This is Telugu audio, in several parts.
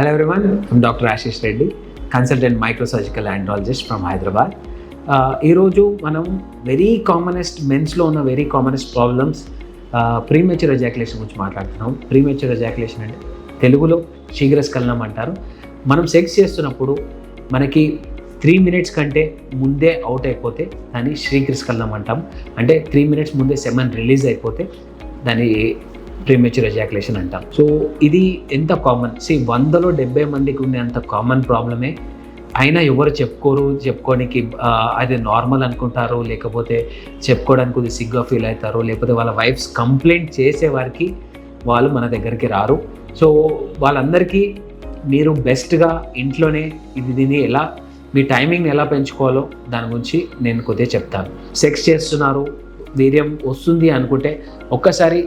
Hello everyone, I'm Dr. Ashish Reddy, consultant microsurgical andrologist from Hyderabad. ఈరోజు మనం వెరీ కామనెస్ట్ మెన్స్లో ఉన్న very commonest problems premature ejaculation గురించి మాట్లాడుతున్నాం. ప్రీమెచ్యూర్ ఎజాక్యులేషన్ అంటే తెలుగులో శీఘ్రస్ఖలనం అంటారు. మనం సెక్స్ చేస్తున్నప్పుడు మనకి 3 minutes కంటే ముందే అవుట్ అయిపోతే దాన్ని శీఘ్రస్ఖలనం అంటాం. అంటే 3 minutes ముందే సెమన్ రిలీజ్ అయిపోతే దాన్ని ప్రీమెచ్యూర్ ఎజాక్యులేషన్ అంటాం. సో ఇది ఎంత కామన్, 100లో 70 మందికి ఉన్నంత కామన్ ప్రాబ్లమే. అయినా ఎవరు చెప్పుకోనికి అది నార్మల్ అనుకుంటారు, లేకపోతే చెప్పుకోవడానికి కొద్దిగా సిగ్గా ఫీల్ అవుతారు, లేకపోతే వాళ్ళ వైఫ్స్ కంప్లైంట్ చేసేవారికి వాళ్ళు మన దగ్గరికి రారు. సో వాళ్ళందరికీ మీరు బెస్ట్గా ఇంట్లోనే దీన్ని ఎలా మీ టైమింగ్ని ఎలా పెంచుకోవాలో దాని గురించి నేను కొద్దిగా చెప్తాను. సెక్స్ చేస్తున్నారు, వీర్యం వస్తుంది అనుకుంటే ఒక్కసారి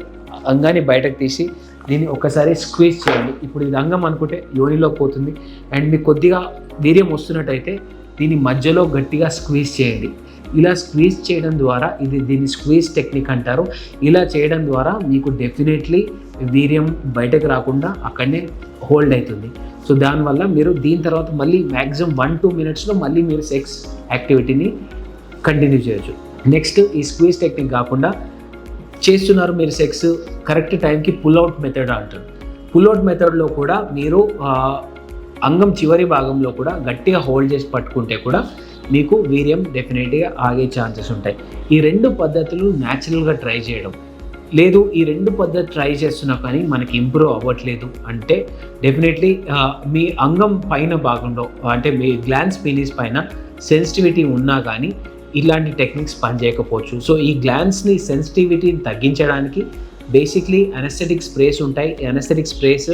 అంగాన్ని బయటకు తీసి దీన్ని ఒక్కసారి స్క్వీజ్ చేయండి. ఇప్పుడు ఇది అంగం అనుకుంటే యోనిలోకి పోతుంది అండ్ మీకు కొద్దిగా వీర్యం వస్తున్నట్టయితే దీన్ని మధ్యలో గట్టిగా స్క్వీజ్ చేయండి. ఇలా స్క్వీజ్ చేయడం ద్వారా దీన్ని స్క్వీజ్ టెక్నిక్ అంటారు. ఇలా చేయడం ద్వారా మీకు డెఫినెట్లీ వీర్యం బయటకు రాకుండా అక్కడనే హోల్డ్ అవుతుంది. సో దానివల్ల మీరు దీని తర్వాత మళ్ళీ మ్యాక్సిమం 1-2 minutesలో మళ్ళీ మీరు సెక్స్ యాక్టివిటీని కంటిన్యూ చేయొచ్చు. నెక్స్ట్ ఈ స్క్వీజ్ టెక్నిక్ కాకుండా చేస్తున్నారు మీరు సెక్స్, కరెక్ట్ టైంకి పుల్అవుట్ మెథడ్ అంటారు. పుల్అవుట్ మెథడ్లో కూడా మీరు అంగం చివరి భాగంలో కూడా గట్టిగా హోల్డ్ చేసి పట్టుకుంటే కూడా మీకు వీర్యం డెఫినెట్గా ఆగే ఛాన్సెస్ ఉంటాయి. ఈ 2 పద్ధతులు న్యాచురల్గా ట్రై చేయడం లేదు, ఈ 2 పద్ధతి ట్రై చేస్తున్నా కానీ మనకి ఇంప్రూవ్ అవ్వట్లేదు అంటే డెఫినెట్లీ మీ అంగం పైన భాగంలో అంటే మీ గ్లాన్స్ పీనిస్ పైన సెన్సిటివిటీ ఉన్నా కానీ ఇలాంటి టెక్నిక్స్ పనిచేయకపోవచ్చు. సో ఈ గ్లాన్స్ని సెన్సిటివిటీని తగ్గించడానికి బేసిక్లీ అనెస్థెటిక్ స్ప్రేస్ ఉంటాయి. అనెస్థెటిక్ స్ప్రేస్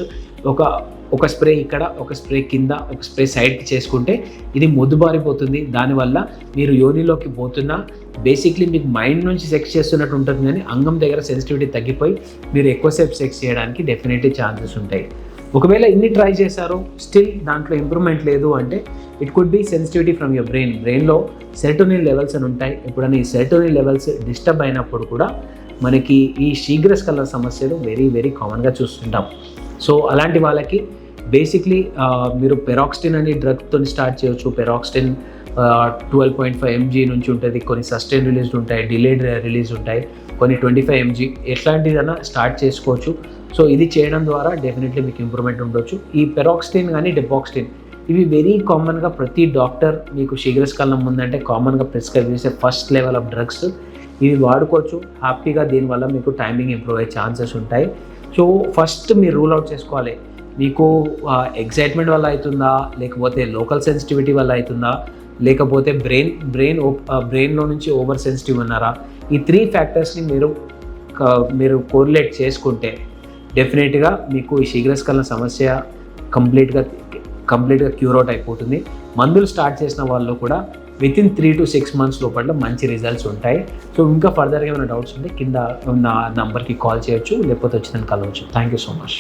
ఒక స్ప్రే ఇక్కడ, ఒక స్ప్రే కింద, ఒక స్ప్రే సైడ్కి చేసుకుంటే ఇది మొద్దుబారిపోతుంది. దానివల్ల మీరు యోనిలోకి పోతున్నా బేసిక్లీ మీకు మైండ్ నుంచి సెక్స్ చేస్తున్నట్టు ఉంటుంది, కానీ అంగం దగ్గర సెన్సిటివిటీ తగ్గిపోయి మీరు ఎక్కువసేపు సెక్స్ చేయడానికి డెఫినెట్లీ ఛాన్సెస్ ఉంటాయి. ఒకవేళ ఇన్ని ట్రై చేశారు స్టిల్ దాంట్లో ఇంప్రూవ్మెంట్ లేదు అంటే it could be sensitivity from your బ్రెయిన్లో సెరోటోనిన్ లెవెల్స్ అని ఉంటాయి. ఎప్పుడైనా ఈ సెరోటోనిన్ లెవెల్స్ డిస్టర్బ్ అయినప్పుడు కూడా మనకి ఈ శీఘ్రస్ఖలన సమస్యలు వెరీ వెరీ కామన్గా చూస్తుంటాం. సో అలాంటి వాళ్ళకి బేసిక్లీ మీరు పెరాక్సిటిన్ అనే డ్రగ్తో స్టార్ట్ చేయొచ్చు. పెరాక్సిటిన్ 12.5 mg నుంచి ఉంటుంది, కొన్ని సస్టైన్ రిలీజ్డ్ ఉంటాయి, డిలేడ్ రిలీజ్ ఉంటాయి, కొన్ని 25 mg ఎట్లాంటిదైనా స్టార్ట్ చేసుకోవచ్చు. సో ఇది చేయడం ద్వారా డెఫినెట్లీ మీకు ఇంప్రూవ్మెంట్ ఉండొచ్చు. ఈ పెరాక్సిటిన్ కానీ డెపాక్సిటిన్ ఇవి వెరీ కామన్గా ప్రతి డాక్టర్ మీకు శీఘ్రస్ఖలనం ఉందంటే కామన్గా ప్రిస్క్రైబ్ చేసే ఫస్ట్ లెవెల్ ఆఫ్ డ్రగ్స్. ఇవి వాడుకోవచ్చు హ్యాపీగా, దీనివల్ల మీకు టైమింగ్ ఇంప్రూవ్ అయ్యే ఛాన్సెస్ ఉంటాయి. సో ఫస్ట్ మీరు రూల్ అవుట్ చేసుకోవాలి, మీకు ఎగ్జైట్మెంట్ వల్ల అవుతుందా, లేకపోతే లోకల్ సెన్సిటివిటీ వల్ల అవుతుందా, లేకపోతే బ్రెయిన్లో నుంచి ఓవర్ సెన్సిటివ్ ఉన్నారా. ఈ 3 ఫ్యాక్టర్స్ని మీరు కోరిలేట్ చేసుకుంటే డెఫినెట్గా మీకు ఈ శీఘ్రస్ఖలన సమస్య కంప్లీట్గా క్యూర్ అవుట్ అయిపోతుంది. మందులు స్టార్ట్ చేసిన వాళ్ళు కూడా వితిన్ 3 to 6 months లోపల మంచి రిజల్ట్స్ ఉంటాయి. సో ఇంకా ఫర్దర్గా ఏమైనా డౌట్స్ ఉంటే కింద ఉన్న నంబర్కి కాల్ చేయొచ్చు, లేకపోతే వచ్చి నన్ను కలవచ్చు. Thank you so much.